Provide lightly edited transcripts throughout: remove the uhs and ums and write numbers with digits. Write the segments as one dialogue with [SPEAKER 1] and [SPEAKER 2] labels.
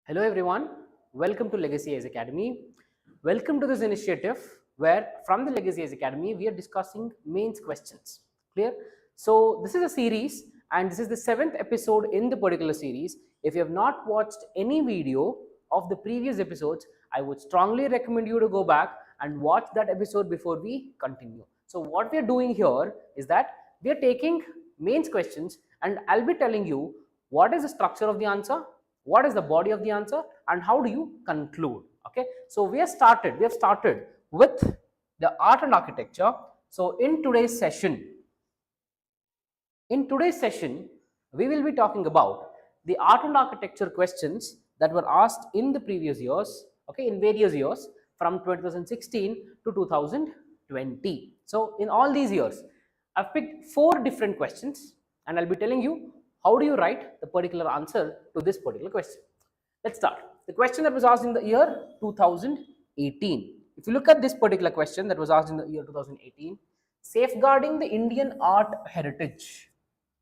[SPEAKER 1] Hello everyone, welcome to Legacy IAS Academy. Welcome to this initiative where from the Legacy IAS Academy we are discussing mains questions. Clear? So this is a series and this is the 7th episode in the particular series. If you have not watched any video of the previous episodes, I would strongly recommend you to go back and watch that episode before we continue. So what we are doing here is that we are taking mains questions and I'll be telling you what is the structure of the answer, what is the body of the answer, and how do you conclude. Okay, so we have started with the art and architecture. So in today's session we will be talking about the art and architecture questions that were asked in the previous years, okay, in various years from 2016 to 2020. So in all these years I've picked 4 different questions and I'll be telling you how do you write the particular answer to this particular question. Let's start. The question that was asked in the year 2018. If you look at this particular question that was asked in the year 2018, safeguarding the Indian art heritage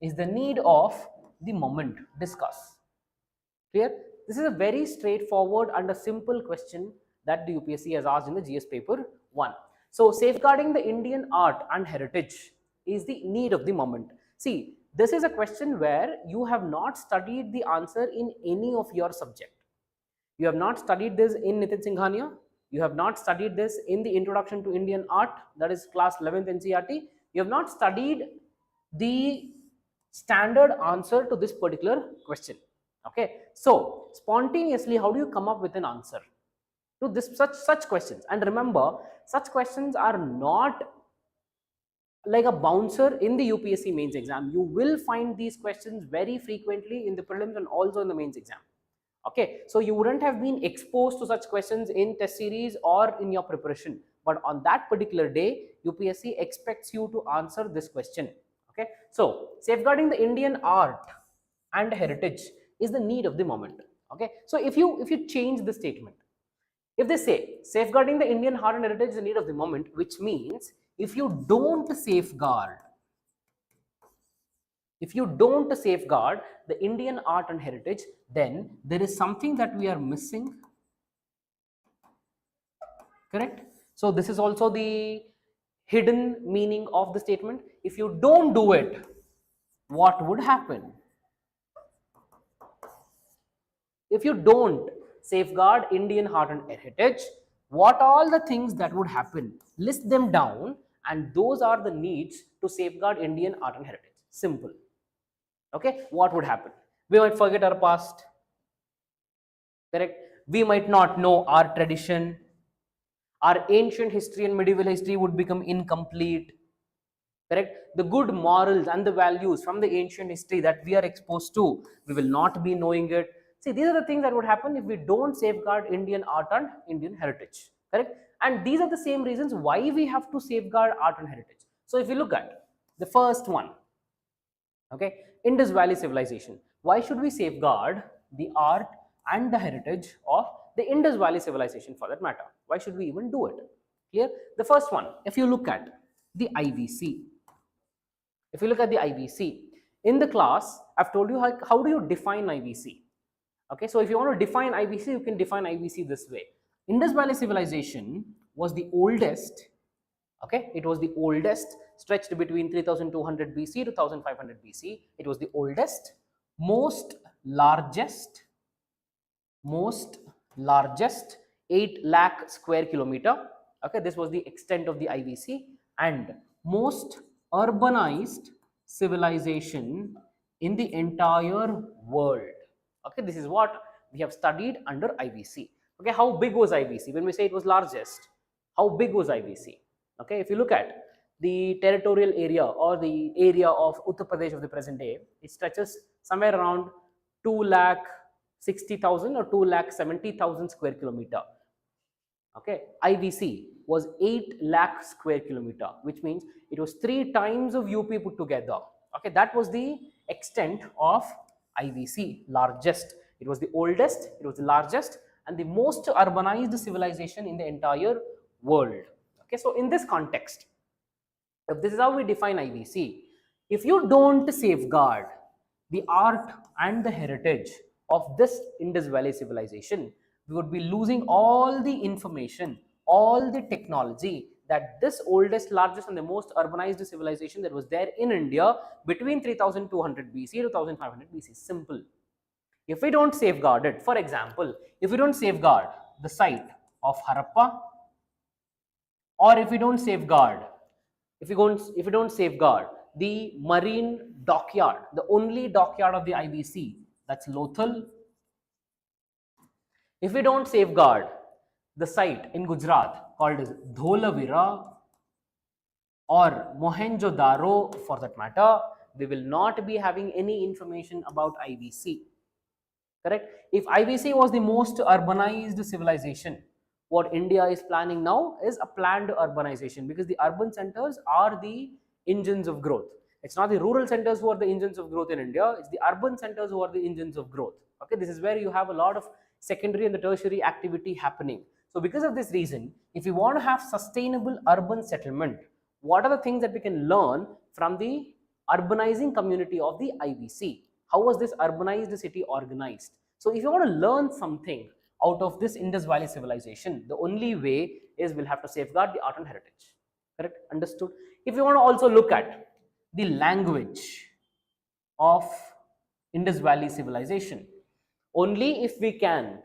[SPEAKER 1] is the need of the moment. Discuss. Clear? This is a very straightforward and a simple question that the UPSC has asked in the GS paper 1. So safeguarding the Indian art and heritage is the need of the moment. See, this is a question where you have not studied the answer in any of your subject. You have not studied this in Nitin Singhania. You have not studied this in the Introduction to Indian Art, that is class 11th NCERT. You have not studied the standard answer to this particular question. Okay, so spontaneously, how do you come up with an answer to this such questions? And remember, such questions are not like a bouncer in the UPSC mains exam. You will find these questions very frequently in the prelims and also in the mains exam. Okay, so you wouldn't have been exposed to such questions in test series or in your preparation, but on that particular day UPSC expects you to answer this question. Okay, so safeguarding the Indian art and heritage is the need of the moment. Okay, so if you change the statement, if they say safeguarding the Indian art and heritage is the need of the moment, which means if you don't safeguard the Indian art and heritage, then there is something that we are missing. Correct? So this is also the hidden meaning of the statement. If you don't do it, what would happen? If you don't safeguard Indian art and heritage, what all the things that would happen? List them down, and those are the needs to safeguard Indian art and heritage. Simple. Okay, what would happen? We might forget our past. Correct? We might not know our tradition. Our ancient history and medieval history would become incomplete. Correct? The good morals and the values from the ancient history that we are exposed to, we will not be knowing it. See, these are the things that would happen if we don't safeguard Indian art and Indian heritage. Correct? And these are the same reasons why we have to safeguard art and heritage. So if you look at the first one, okay, Indus Valley civilization. Why should we safeguard the art and the heritage of the Indus Valley civilization for that matter? Why should we even do it? Clear? The first one, if you look at the IVC. If you look at the IVC, in the class, I've told you how do you define IVC. Okay, so if you want to define IVC, you can define IVC this way. Indus Valley civilization was the oldest, okay, it was the oldest, stretched between 3200 BC to 1500 BC. It was the oldest, most largest 8 lakh square kilometer. Okay, this was the extent of the IVC, and most urbanized civilization in the entire world. Okay, this is what we have studied under IVC. Okay, how big was IVC? When we say it was largest, how big was IVC? Okay, if you look at the territorial area or the area of Uttar Pradesh of the present day, it stretches somewhere around 2,60,000 or 2,70,000 square kilometer. Okay, IVC was 8 lakh square kilometer, which means it was 3 times of UP put together. Okay, that was the extent of IVC, largest. It was the oldest, it was the largest, and the most urbanized civilization in the entire world. Okay, so in this context, if this is how we define IVC, if you don't safeguard the art and the heritage of this Indus Valley civilization, we would be losing all the information, all the technology that this oldest, largest and the most urbanized civilization that was there in India between 3200 BC to 1500 BC. Simple. If we don't safeguard it, for example, if we don't safeguard the site of Harappa, or if we don't safeguard, if we don't safeguard the marine dockyard, the only dockyard of the IBC, that's Lothal. If we don't safeguard the site in Gujarat called as Dholavira or Mohenjo-daro for that matter, we will not be having any information about IBC. Correct? If IBC was the most urbanized civilization, what India is planning now is a planned urbanization, because the urban centers are the engines of growth. It's not the rural centers who are the engines of growth in India, it's the urban centers who are the engines of growth. Okay, this is where you have a lot of secondary and the tertiary activity happening. So because of this reason, if you want to have sustainable urban settlement, what are the things that we can learn from the urbanizing community of the IBC? How was this urbanized city organized? So if you want to learn something out of this Indus Valley civilization, the only way is we'll have to safeguard the art and heritage. Correct? Understood? If you want to also look at the language of Indus Valley civilization, only if we can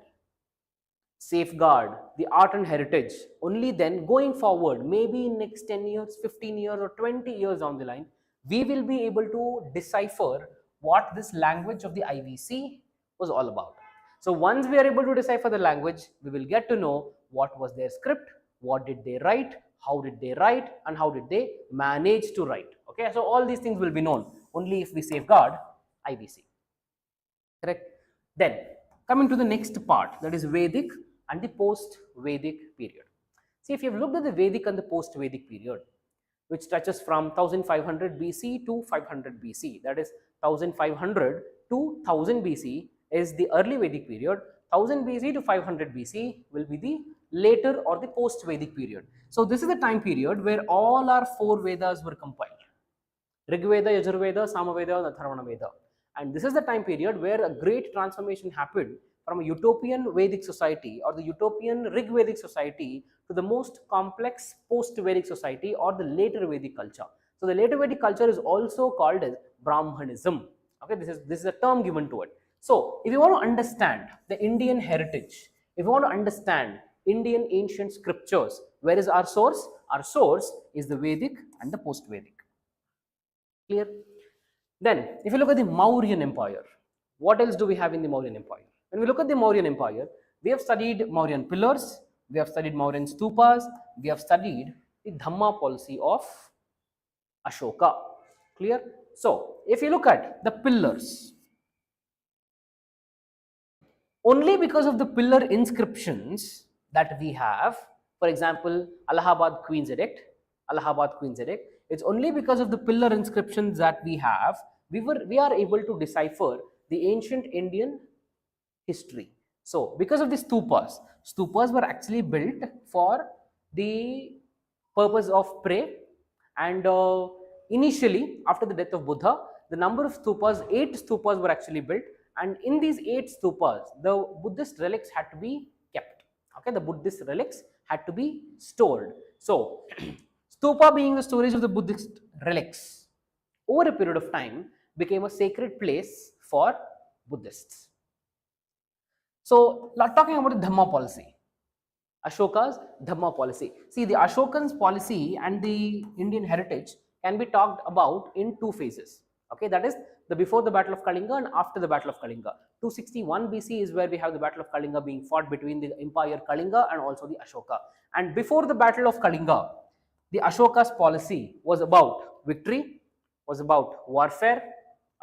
[SPEAKER 1] safeguard the art and heritage, only then going forward, maybe in next 10 years, 15 years or 20 years down the line, we will be able to decipher what this language of the IBC was all about. So once we are able to decipher the language, we will get to know what was their script, what did they write, how did they write, and how did they manage to write. Okay, so all these things will be known only if we safeguard IBC. Correct? Then coming to the next part, that is Vedic and the post-Vedic period. See, if you've looked at the Vedic and the post-Vedic period, which touches from 1500 BC to 500 BC, that is 1500 to 1000 BC is the early Vedic period. 1000 BC to 500 BC will be the later or the post-Vedic period. So this is the time period where all our 4 Vedas were compiled. Rig Veda, Yajurveda, Samaveda and Atharvana Veda. And this is the time period where a great transformation happened from a utopian Vedic society or the utopian Rig Vedic society to the most complex post-Vedic society or the later Vedic culture. So the later Vedic culture is also called as Brahmanism. Okay, this is a term given to it. So if you want to understand the Indian heritage, if you want to understand Indian ancient scriptures, where is our source? Our source is the Vedic and the post-Vedic. Clear? Then, if you look at the Mauryan Empire, what else do we have in the Mauryan Empire? When we look at the Mauryan Empire, we have studied Mauryan pillars, we have studied Mauryan stupas, we have studied the Dhamma policy of Ashoka. Clear? So, if you look at the pillars, only because of the pillar inscriptions that we have, for example, Allahabad Queen's Edict, it's only because of the pillar inscriptions that we have, we are able to decipher the ancient Indian history. So because of the stupas were actually built for the purpose of prayer, and initially after the death of Buddha, the number of stupas, 8 stupas were actually built, and in these 8 stupas, the Buddhist relics had to be kept. Okay, the Buddhist relics had to be stored. So stupa, being the storage of the Buddhist relics, over a period of time became a sacred place for Buddhists. So talking about the Dhamma policy, Ashoka's Dhamma policy. See, the Ashokan's policy and the Indian heritage can be talked about in 2 phases. Okay, that is the before the Battle of Kalinga and after the Battle of Kalinga. 261 BC is where we have the Battle of Kalinga being fought between the Empire Kalinga and also the Ashoka. And before the Battle of Kalinga, the Ashoka's policy was about victory, was about warfare,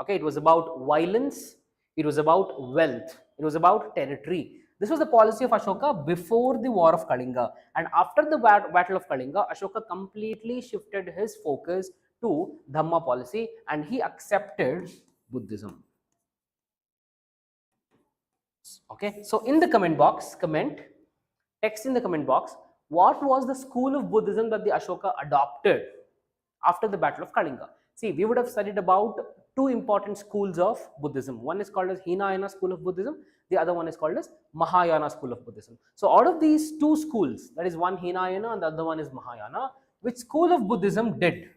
[SPEAKER 1] okay, it was about violence, it was about wealth, it was about territory. This was the policy of Ashoka before the war of Kalinga, and after the Battle of Kalinga, Ashoka completely shifted his focus to Dhamma policy and he accepted Buddhism. Okay, so in the comment box, text in the comment box, what was the school of Buddhism that the Ashoka adopted after the Battle of Kalinga? See, we would have studied about two important schools of Buddhism. One is called as Hinayana school of Buddhism. The other one is called as Mahayana school of Buddhism. So out of these two schools, that is one Hinayana and the other one is Mahayana, which school of Buddhism did?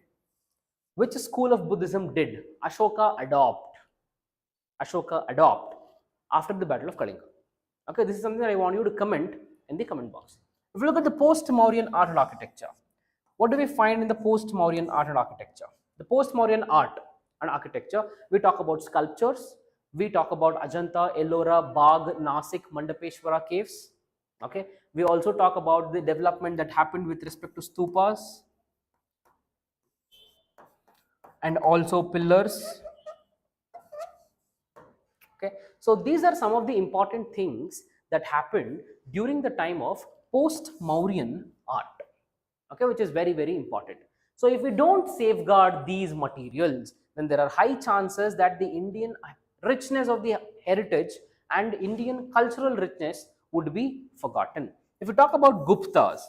[SPEAKER 1] Which school of Buddhism did Ashoka adopt? Ashoka adopt after the Battle of Kalinga. Okay, this is something that I want you to comment in the comment box. If you look at the post-Mauryan art and architecture, what do we find in the post-Mauryan art and architecture? The post-Mauryan art and architecture, we talk about sculptures, we talk about Ajanta, Ellora, Bagh, Nasik, Mandapeshwara caves. Okay, we also talk about the development that happened with respect to stupas and also pillars. Okay, so these are some of the important things that happened during the time of post-Mauryan art, okay, which is very, very important. So if we don't safeguard these materials, then there are high chances that the Indian richness of the heritage and Indian cultural richness would be forgotten. If we talk about Guptas,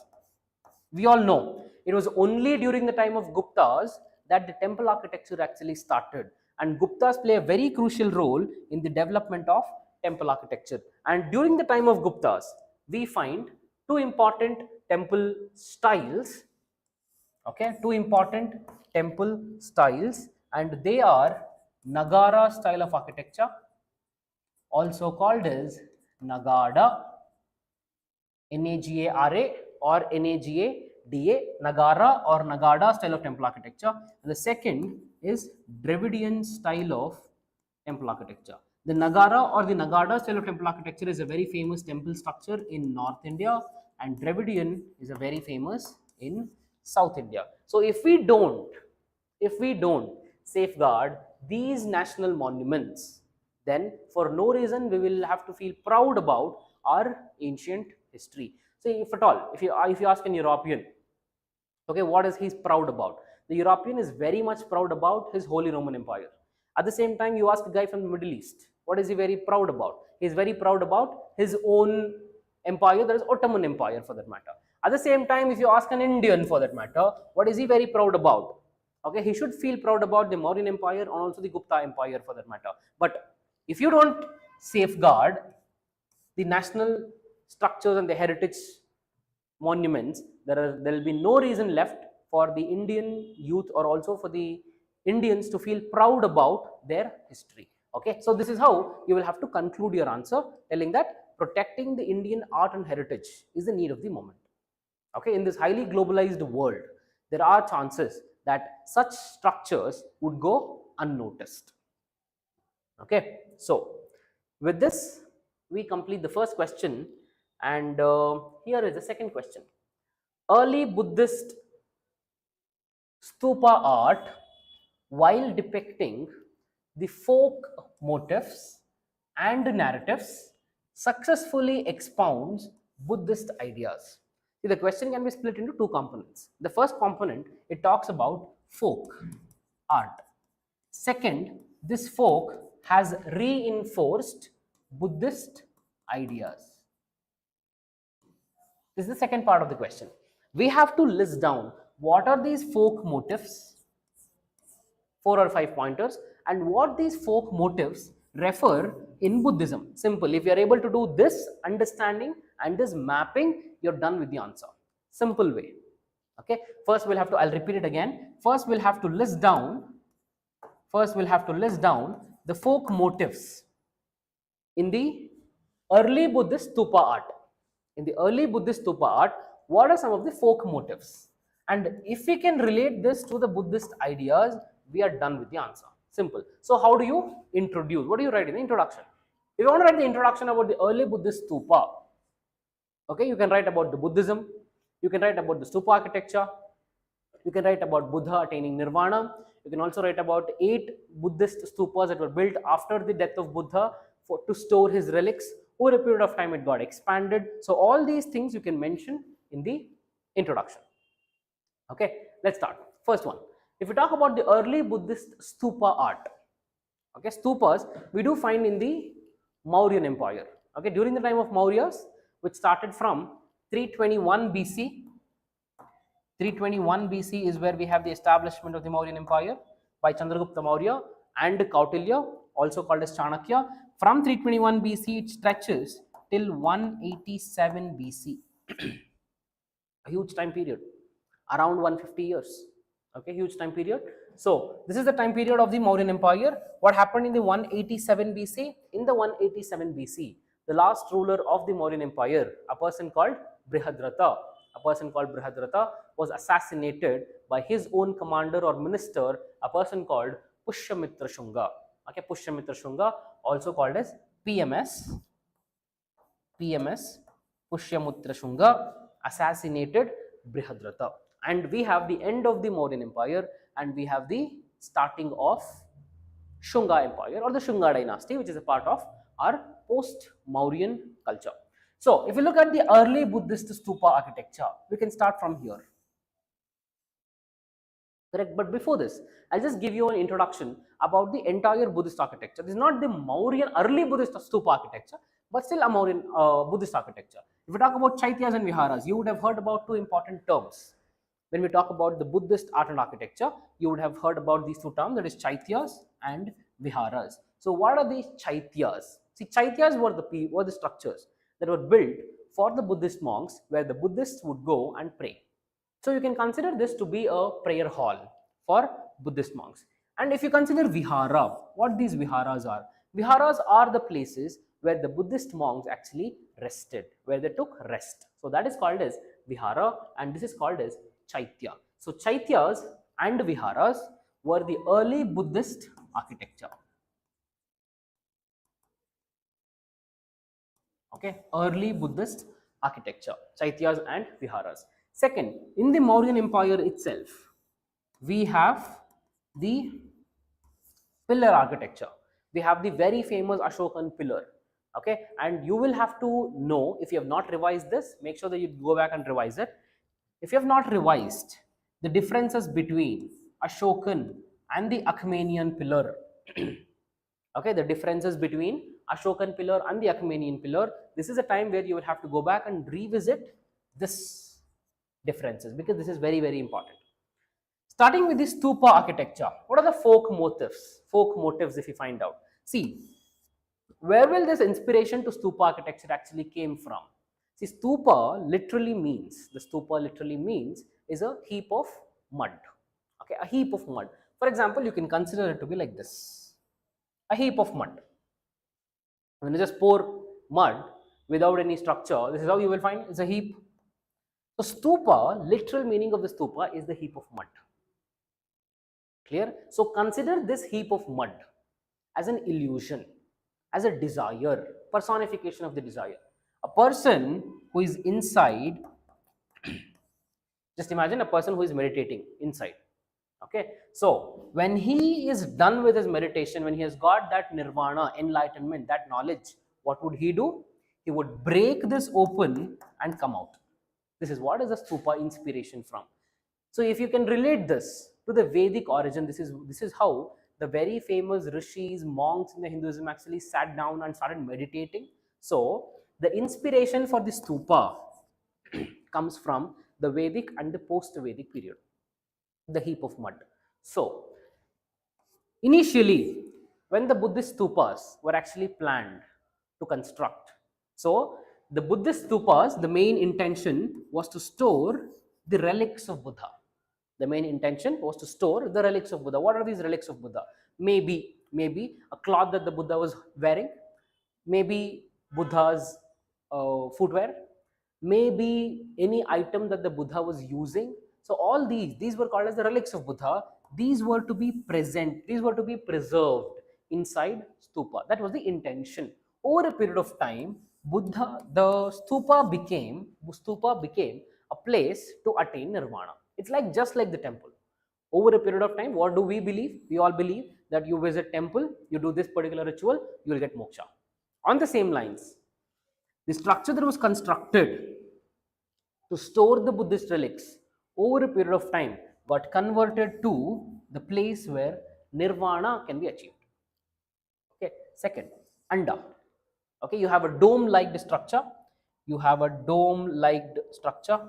[SPEAKER 1] we all know it was only during the time of Guptas that the temple architecture actually started, and Guptas play a very crucial role in the development of temple architecture. And during the time of Guptas, we find two important temple styles, okay, two important temple styles, and they are Nagara style of architecture, also called as Nagada, Nagara or Nagada, Nagara or Nagada style of temple architecture. And the second is Dravidian style of temple architecture. The Nagara or the Nagada style of temple architecture is a very famous temple structure in North India, and Dravidian is a very famous in South India. So if we don't safeguard these national monuments, then for no reason we will have to feel proud about our ancient history. So if at all, if you ask an European, okay, what is he proud about? The European is very much proud about his Holy Roman Empire. At the same time, you ask a guy from the Middle East, what is he very proud about? He is very proud about his own empire, that is Ottoman Empire for that matter. At the same time, if you ask an Indian for that matter, what is he very proud about? Okay, he should feel proud about the Mauryan Empire and also the Gupta Empire for that matter. But if you don't safeguard the national structures and the heritage monuments, there will be no reason left for the Indian youth or also for the Indians to feel proud about their history. Okay, so this is how you will have to conclude your answer, telling that protecting the Indian art and heritage is the need of the moment. Okay, in this highly globalized world, there are chances that such structures would go unnoticed. Okay, so with this, we complete the first question, and here is the second question. Early Buddhist stupa art, while depicting the folk motifs and narratives, successfully expounds Buddhist ideas. See, the question can be split into two components. The first component, it talks about folk art. Second, this folk has reinforced Buddhist ideas. This is the second part of the question. We have to list down what are these folk motifs, 4 or 5 pointers, and what these folk motifs refer in Buddhism. Simple. If you are able to do this understanding and this mapping, you're done with the answer. Simple way. Okay. First, we'll have to, I'll repeat it again. First, we'll have to list down the folk motifs in the early Buddhist stupa art. In the early Buddhist stupa art, what are some of the folk motifs? And if we can relate this to the Buddhist ideas, we are done with the answer. Simple. So how do you introduce? What do you write in the introduction? If you want to write the introduction about the early Buddhist stupa, okay, you can write about the Buddhism, you can write about the stupa architecture, you can write about Buddha attaining nirvana, you can also write about 8 Buddhist stupas that were built after the death of Buddha to store his relics. Over a period of time it got expanded. So all these things you can mention in the introduction. Okay, let's start. First one, if we talk about the early Buddhist stupa art, okay, stupas we do find in the Mauryan Empire. Okay, during the time of Mauryas, which started from 321 BC. 321 BC is where we have the establishment of the Mauryan Empire by Chandragupta Maurya. and Kautilya, also called as Chanakya. From 321 BC, it stretches till 187 BC. A huge time period, around 150 years. Okay, huge time period. So this is the time period of the Mauryan Empire. What happened in the 187 BC? In the 187 BC, the last ruler of the Mauryan Empire, a person called Brihadratha, was assassinated by his own commander or minister, a person called Pushyamitra Shunga. Okay, Pushyamitra Shunga, also called as PMS. Pushyamitra Shunga assassinated Brihadratha. And we have the end of the Mauryan Empire and we have the starting of Shunga Empire or the Shunga dynasty, which is a part of our post-Mauryan culture. So, if you look at the early Buddhist stupa architecture, we can start from here. Correct, but before this, I'll just give you an introduction about the entire Buddhist architecture. This is not the Mauryan early Buddhist stupa architecture, but still a Mauryan Buddhist architecture. If we talk about Chaityas and Viharas, you would have heard about two important terms. When we talk about the Buddhist art and architecture, you would have heard about these two terms, that is Chaityas and Viharas. So what are these Chaityas? See, Chaityas were the structures that were built for the Buddhist monks where the Buddhists would go and pray. So you can consider this to be a prayer hall for Buddhist monks. And if you consider Vihara, what these Viharas are? Viharas are the places where the Buddhist monks actually rested, where they took rest. So that is called as Vihara and this is called as Chaitya. So Chaityas and Viharas were the early Buddhist architecture. Okay, early Buddhist architecture, Chaityas and Viharas. Second, in the Mauryan Empire itself, we have the pillar architecture. We have the very famous Ashokan pillar. Okay, and you will have to know, if you have not revised this, make sure that you go back and revise it. If you have not revised the differences between Ashokan and the Achaemenian pillar, okay, the differences between Ashokan pillar and the Achaemenian pillar, this is a time where you will have to go back and revisit this differences because this is very, very important. Starting with the stupa architecture, what are the folk motifs? Folk motifs, if you find out. See, where will this inspiration to stupa architecture actually came from? See, stupa literally means, is a heap of mud. Okay, a heap of mud. For example, you can consider it to be like this, a heap of mud. When you just pour mud without any structure, this is how you will find it's a heap. So stupa, literal meaning of the stupa is the heap of mud. Clear? So consider this heap of mud as an illusion, as a desire, personification of the desire. A person who is inside, just imagine a person who is meditating inside. Okay, so when he is done with his meditation, when he has got that nirvana, enlightenment, that knowledge, what would he do? He would break this open and come out. This is what is the stupa inspiration from. So if you can relate this to the Vedic origin, this is how the very famous rishis, monks in the Hinduism actually sat down and started meditating. So the inspiration for the stupa comes from the Vedic and the post-Vedic period, the heap of mud. So initially, when the Buddhist stupas were actually planned to construct, so the Buddhist stupas, the main intention was to store the relics of Buddha. The main intention was to store the relics of Buddha. What are these relics of Buddha? Maybe a cloth that the Buddha was wearing, maybe Buddha's footwear, maybe any item that the Buddha was using. So all these were called as the relics of Buddha. These were to be present, these were to be preserved inside stupa. That was the intention. Over a period of time, the stupa became a place to attain nirvana. It's like just like the temple. Over a period of time, what do we believe? We all believe that you visit temple, you do this particular ritual, you will get moksha. On the same lines, the structure that was constructed to store the Buddhist relics over a period of time got converted to the place where nirvana can be achieved. Okay, second, anda. Okay, you have a dome-like structure. You have a dome-like structure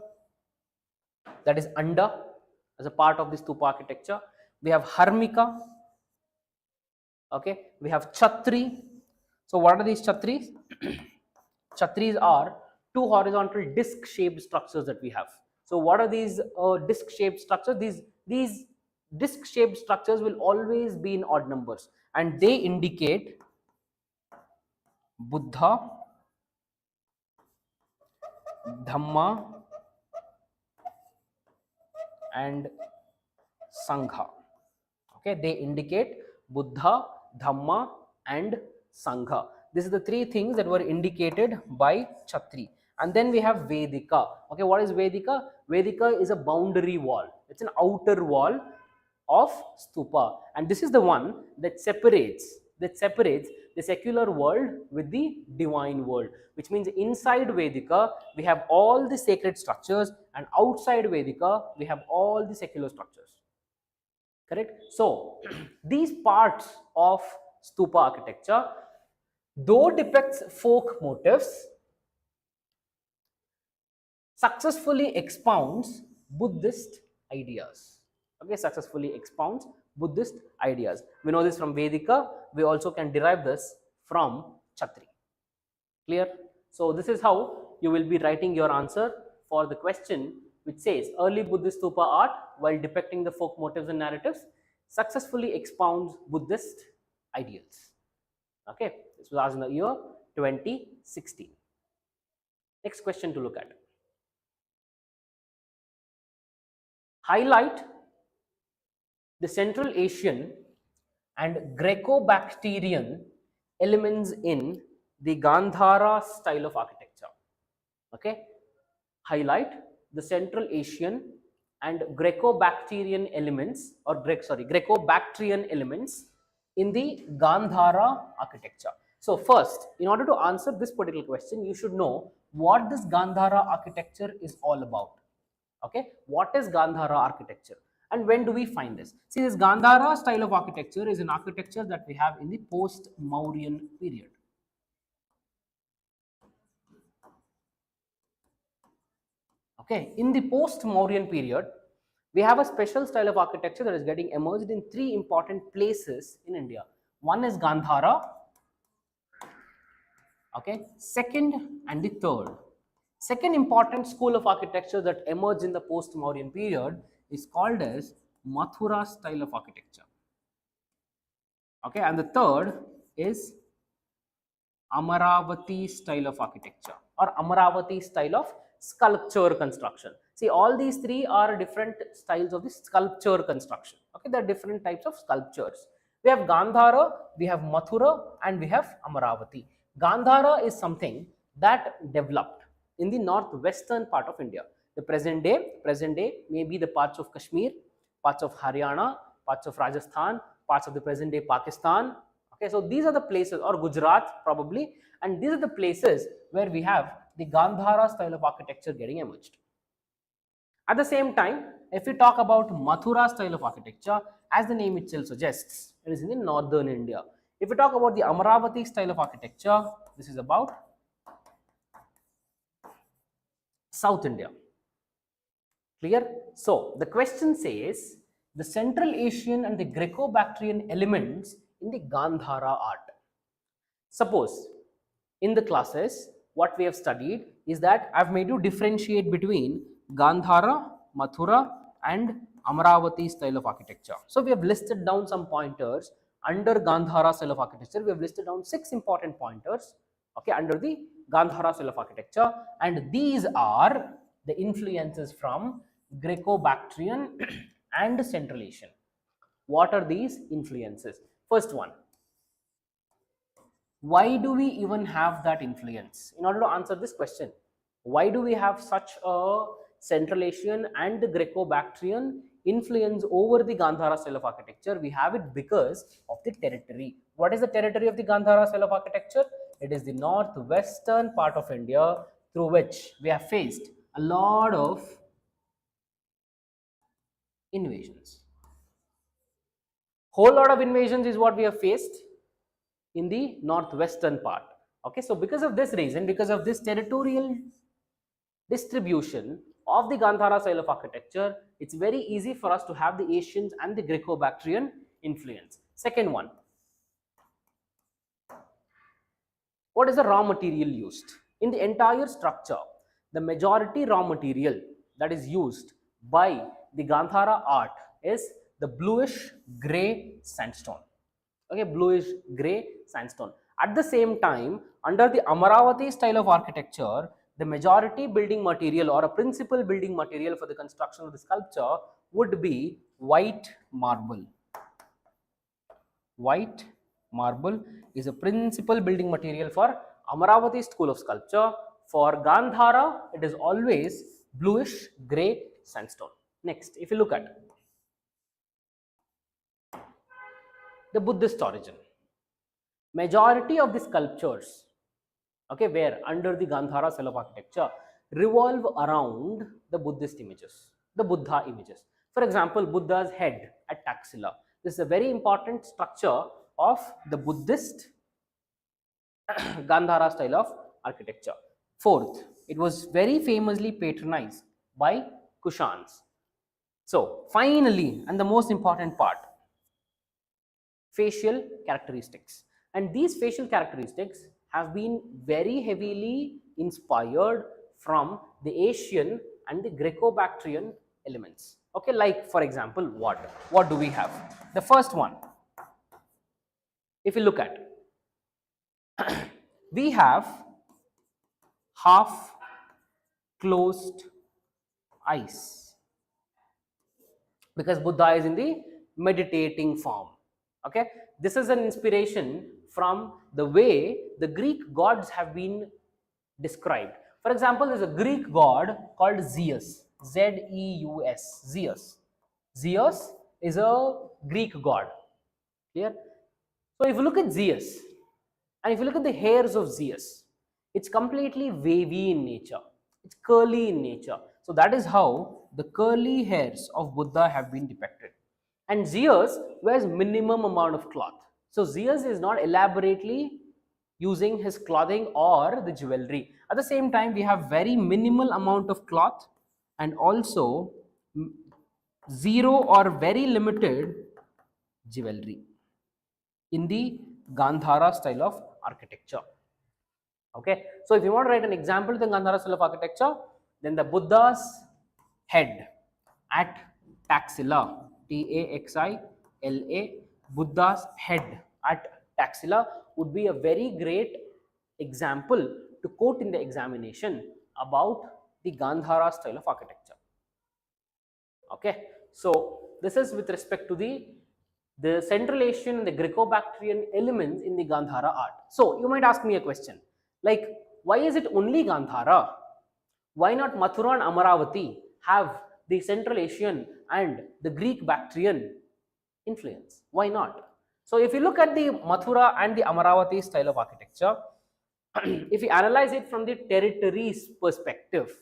[SPEAKER 1] that is anda as a part of this stupa architecture. We have harmika. Okay, we have Chhatri. So what are these Chhatris? Chhatris are two horizontal disc shaped structures that we have. So what are these disc shaped structures? These disc shaped structures will always be in odd numbers, and they indicate Buddha, Dhamma and Sangha. Okay, they indicate Buddha, Dhamma and Sangha. These are the three things that were indicated by Chhatri. And then we have Vedika. Okay, what is Vedika? Vedika is a boundary wall. It's an outer wall of stupa, and this is the one that separates the secular world with the divine world, which means inside Vedika we have all the sacred structures, and outside Vedika we have all the secular structures. Correct? So these parts of stupa architecture, though depicts folk motifs, successfully expounds Buddhist ideas. Okay, successfully expounds Buddhist ideas. We know this from Vedika. We also can derive this from Chhatri. Clear? So this is how you will be writing your answer for the question which says early Buddhist stupa art, while depicting the folk motifs and narratives, successfully expounds Buddhist ideals. Okay, this was asked in the year 2016. Next question to look at. Highlight the Central Asian and Greco-Bactrian elements in the Gandhara style of architecture. Okay, highlight the Central Asian and Greco-Bactrian elements, or Greco-Bactrian elements in the Gandhara architecture. So first, in order to answer this particular question, you should know what this Gandhara architecture is all about. Okay, what is Gandhara architecture and when do we find this? See, this Gandhara style of architecture is an architecture that we have in the post-Mauryan period. Okay, in the post-Mauryan period, we have a special style of architecture that is getting emerged in three important places in India. One is Gandhara, okay, second and the third. Second important school of architecture that emerged in the post-Mauryan period is called as Mathura style of architecture. Okay, and the third is Amaravati style of architecture, or Amaravati style of sculpture construction. See, all these three are different styles of the sculpture construction. Okay, there are different types of sculptures. We have Gandhara, we have Mathura, and we have Amaravati. Gandhara is something that developed in the northwestern part of India. The present day may be the parts of Kashmir, parts of Haryana, parts of Rajasthan, parts of the present day Pakistan. Okay, so these are the places, or Gujarat probably, and these are the places where we have the Gandhara style of architecture getting emerged. At the same time, if we talk about Mathura style of architecture, as the name itself suggests, it is in the northern India. If we talk about the Amaravati style of architecture, this is about South India. Clear? So the question says the Central Asian and the Greco-Bactrian elements in the Gandhara art. Suppose in the classes what we have studied is that I've made you differentiate between Gandhara, Mathura and Amaravati style of architecture. So we have listed down some pointers under Gandhara style of architecture. We have listed down 6 important pointers, okay, under the Gandhara style of architecture, and these are the influences from Greco-Bactrian and Central Asian. What are these influences? First one, why do we even have that influence? In order to answer this question, why do we have such a Central Asian and Greco-Bactrian influence over the Gandhara style of architecture? We have it because of the territory. What is the territory of the Gandhara style of architecture? It is the northwestern part of India, through which we have faced a lot of invasions. Whole lot of invasions is what we have faced in the northwestern part. Okay, so because of this reason, because of this territorial distribution of the Gandhara style of architecture, it's very easy for us to have the Asians and the Greco-Bactrian influence. Second one, What is the raw material used? In the entire structure, the majority raw material that is used by the Gandhara art is the bluish grey sandstone. Okay, bluish grey sandstone. At the same time, under the Amaravati style of architecture, the majority building material or a principal building material for the construction of the sculpture would be white marble. White marble is a principal building material for Amaravati school of sculpture. For Gandhara, it is always bluish grey sandstone. Next, if you look at the Buddhist origin, majority of the sculptures, okay, where under the Gandhara style of architecture, revolve around the Buddhist images, the Buddha images. For example, Buddha's head at Taxila. This is a very important structure of the Buddhist Gandhara style of architecture. Fourth, it was very famously patronized by Kushans. So, finally, and the most important part, facial characteristics. And these facial characteristics have been very heavily inspired from the Asian and the Greco-Bactrian elements. Okay, like for example, what do we have? The first one, if you look at, we have half closed eyes because Buddha is in the meditating form. Okay, this is an inspiration from the way the Greek gods have been described. For example, there is a Greek god called Zeus, Zeus. Zeus. Zeus is a Greek god. Clear? So if you look at Zeus, and if you look at the hairs of Zeus, it's completely wavy in nature. It's curly in nature. So that is how the curly hairs of Buddha have been depicted. And Zeus wears minimum amount of cloth. So Zeus is not elaborately using his clothing or the jewelry. At the same time, we have very minimal amount of cloth and also zero or very limited jewelry in the Gandhara style of architecture. Okay, so if you want to write an example of the Gandhara style of architecture, then the Buddha's head at Taxila, Taxila, Buddha's head at Taxila would be a very great example to quote in the examination about the Gandhara style of architecture. Okay, so this is with respect to the Central Asian and the Greco-Bactrian elements in the Gandhara art. So you might ask me a question like, why is it only Gandhara? Why not Mathura and Amaravati have the Central Asian and the Greek Bactrian influence? Why not? So if you look at the Mathura and the Amaravati style of architecture, if you analyze it from the territories perspective,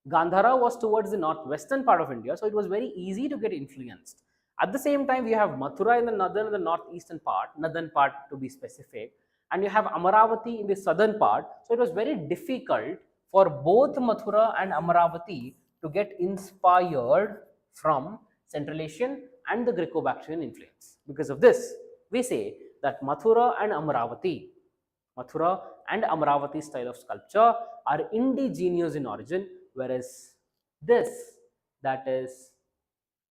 [SPEAKER 1] Gandhara was towards the northwestern part of India, so it was very easy to get influenced. At the same time, we have Mathura in the northern and the northeastern part, northern part to be specific, and you have Amaravati in the southern part, so it was very difficult for both Mathura and Amaravati to get inspired from Central Asian and the Greco-Bactrian influence. Because of this, we say that Mathura and Amaravati style of sculpture are indigenous in origin, whereas this, that is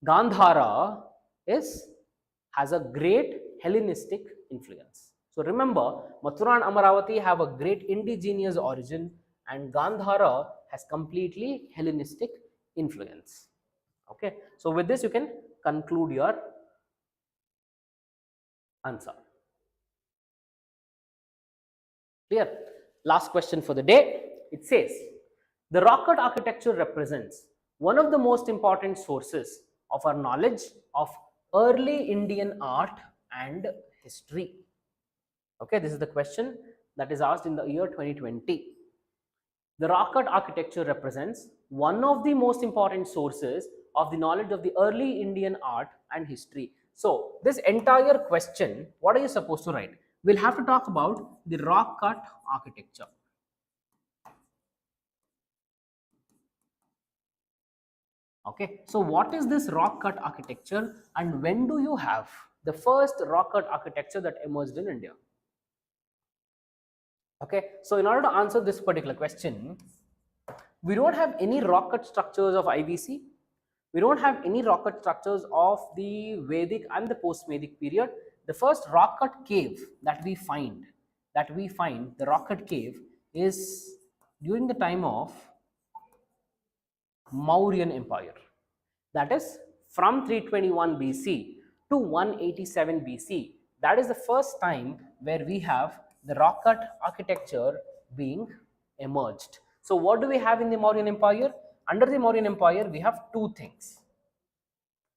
[SPEAKER 1] Gandhara, has a great Hellenistic influence. So remember, Mathura and Amaravati have a great indigenous origin and Gandhara has completely Hellenistic influence. Okay, so with this you can conclude your answer. Clear? Last question for the day. It says, the rock cut architecture represents one of the most important sources of our knowledge of early Indian art and history. Okay, this is the question that is asked in the year 2020. The rock cut architecture represents one of the most important sources of the knowledge of the early Indian art and history. So, this entire question, what are you supposed to write? We'll have to talk about the rock cut architecture. Okay, so what is this rock cut architecture and when do you have the first rock cut architecture that emerged in India? Okay, so in order to answer this particular question, we don't have any rocket structures of IVC. We don't have any rocket structures of the Vedic and the post-Vedic period. The first rocket cave that we find, the rocket cave is during the time of Mauryan Empire. That is from 321 BC to 187 BC. That is the first time where we have the rocket architecture being emerged. So what do we have in the Mauryan Empire? Under the Mauryan Empire, we have two things.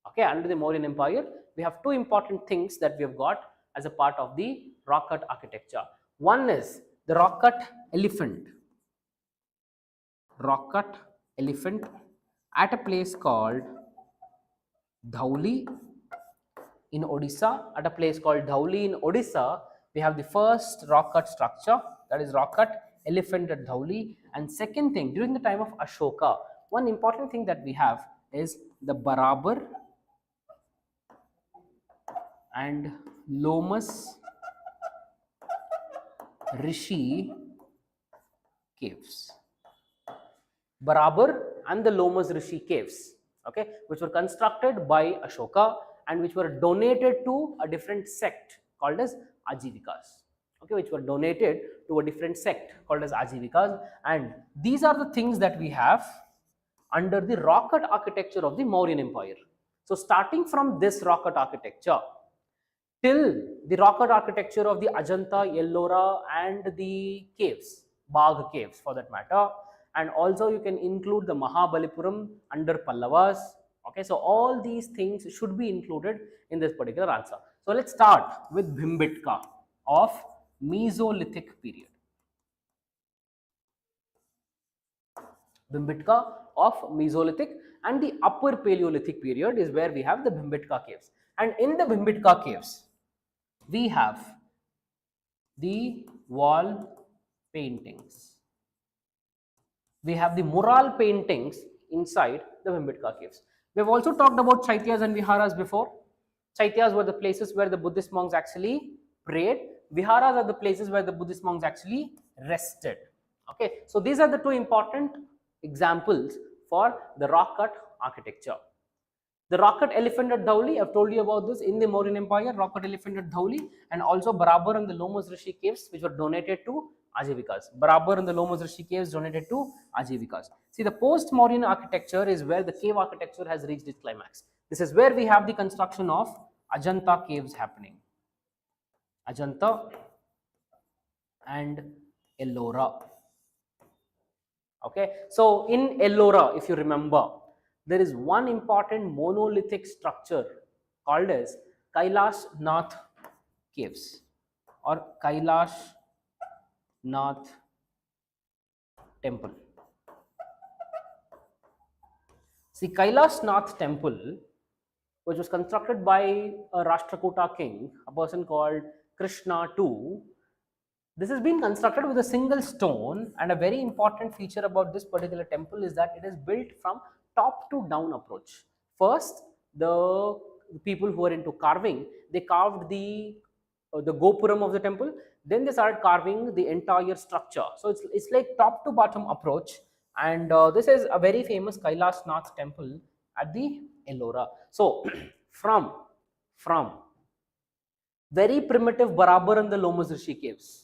[SPEAKER 1] Okay, under the Mauryan Empire, we have two important things that we have got as a part of the rocket architecture. One is the rocket elephant at a place called Dhauli in Odisha. At a place called Dhauli in Odisha, we have the first rocket structure, that is rocket elephant at Dhauli. And second thing, during the time of Ashoka, one important thing that we have is the Barabar and Lomas Rishi caves. Barabar and the Lomas Rishi caves, okay, which were constructed by Ashoka and which were donated to a different sect called as Ajivikas. Okay, which were donated to a different sect called as Ajivikas, and these are the things that we have under the rocket architecture of the Mauryan Empire. So starting from this rocket architecture till the rocket architecture of the Ajanta, Ellora and the caves, Bagh caves for that matter, and also you can include the Mahabalipuram under Pallavas. Okay, so all these things should be included in this particular answer. So let's start with Bhimbetka of Mesolithic period. Bhimbetka of Mesolithic and the Upper Paleolithic period is where we have the Bhimbetka caves. And in the Bhimbetka caves, we have the wall paintings. We have the mural paintings inside the Bhimbetka caves. We have also talked about Chaityas and Viharas before. Chaityas were the places where the Buddhist monks actually prayed. Viharas are the places where the Buddhist monks actually rested. Okay, so these are the two important examples for the rock cut architecture. The rocket elephant at Dhauli, I've told you about this in the Mauryan Empire, rocket elephant at Dhauli, and also Barabar and the Lomas Rishi caves, which were donated to Ajivikas. Barabar and the Lomas Rishi caves donated to Ajivikas. See, the post-Mauryan architecture is where the cave architecture has reached its climax. This is where we have the construction of Ajanta caves happening. Ajanta and Ellora. Okay, so in Ellora, if you remember, there is one important monolithic structure called as Kailash Nath caves or Kailash Nath temple. See, Kailash Nath temple, which was constructed by a Rashtrakuta king, a person called Krishna II. This has been constructed with a single stone, and a very important feature about this particular temple is that it is built from top to down approach. First, the people who are into carving, they carved the gopuram of the temple, then they started carving the entire structure. So it's like top to bottom approach, and this is a very famous Kailash Nath temple at the Ellora. So from very primitive Barabar and the Lomas Rishi caves,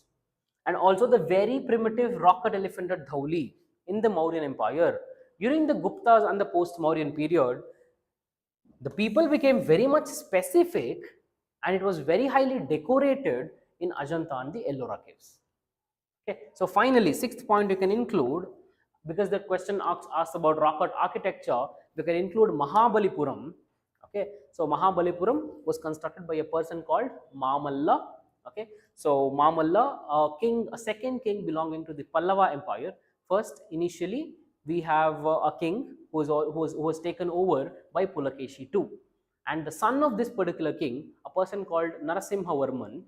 [SPEAKER 1] and also the very primitive rocket elephant at Dhauli in the Mauryan Empire, during the Guptas and the post-Mauryan period, the people became very much specific and it was very highly decorated in Ajanta and the Ellora caves. Okay, so finally, sixth point you can include, because the question asks about rocket architecture, we can include Mahabalipuram. Okay, so Mahabalipuram was constructed by a person called Mamalla. Okay, so Mamalla, a second king belonging to the Pallava Empire. First, initially, we have a king who was taken over by Pulakeshi II, and the son of this particular king, a person called Narasimhavarman,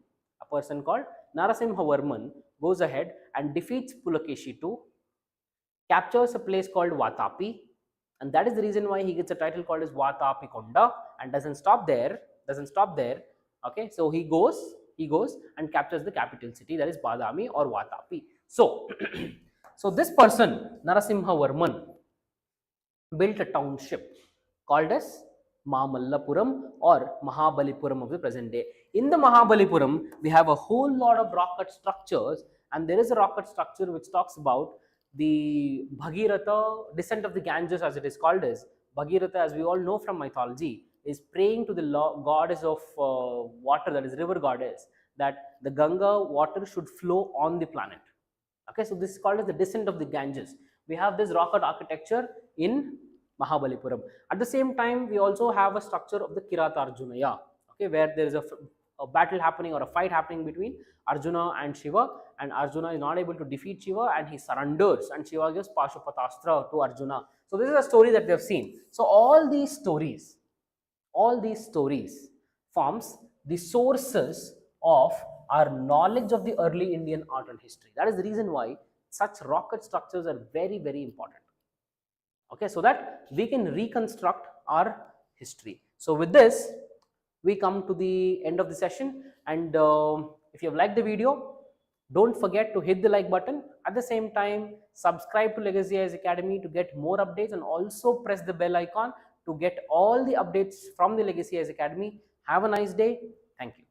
[SPEAKER 1] goes ahead and defeats Pulakeshi II, captures a place called Vatapi, and that is the reason why he gets a title called as Vatapi Konda, and doesn't stop there. Okay, so he goes he goes and captures the capital city, that is Badami or Vatapi. So, so this person, Narasimha Varman, built a township called as Mamallapuram or Mahabalipuram of the present day. In the Mahabalipuram, we have a whole lot of rock cut structures, and there is a rock cut structure which talks about the Bhagiratha, descent of the Ganges as it is called as. Bhagiratha, as we all know from mythology, is praying to the goddess of water, that is river goddess, that the Ganga water should flow on the planet. Okay, so this is called as the descent of the Ganges. We have this rock cut architecture in Mahabalipuram. At the same time, we also have a structure of the Kiratarjunaya, okay, where there is a battle happening or a fight happening between Arjuna and Shiva, and Arjuna is not able to defeat Shiva and he surrenders, and Shiva gives Pashupatastra to Arjuna. So this is a story that we have seen. So all these stories forms the sources of our knowledge of the early Indian art and history. That is the reason why such rock cut structures are very, very important. Okay, so that we can reconstruct our history. So with this, we come to the end of the session, and if you have liked the video, don't forget to hit the like button. At the same time, subscribe to Legacy IAS Academy to get more updates, and also press the bell icon to get all the updates from the Legacy IAS Academy. Have a nice day. Thank you.